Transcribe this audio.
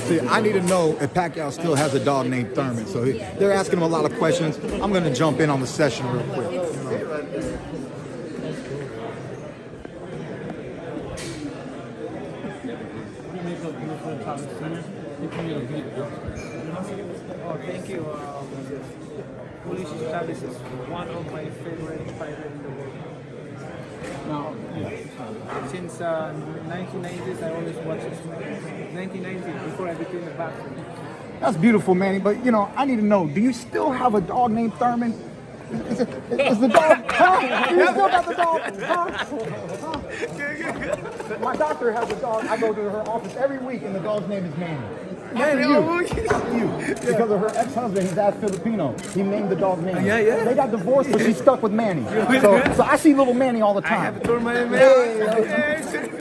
See, I need to know if Pacquiao still has a dog named Thurman. So they're asking him a lot of questions. I'm going to jump in on the session real quick. Oh, thank you. Ulysses Chavez is one of my favorite fighters in the world. Now, since 1990s, I always watch his fights. 1990, before I became a boxer. That's beautiful, Manny. But, you know, I need to know, do you still have a dog named Thurman? Is the dog, huh? Do you still got the dog? Huh? My doctor has a dog. I go to her office every week, and the dog's name is Manny. After you. Because of her ex-husband, his ass Filipino. He named the dog Manny. Yeah. They got divorced, but she's stuck with Manny. So I see little Manny all the time. I have Thurman, man.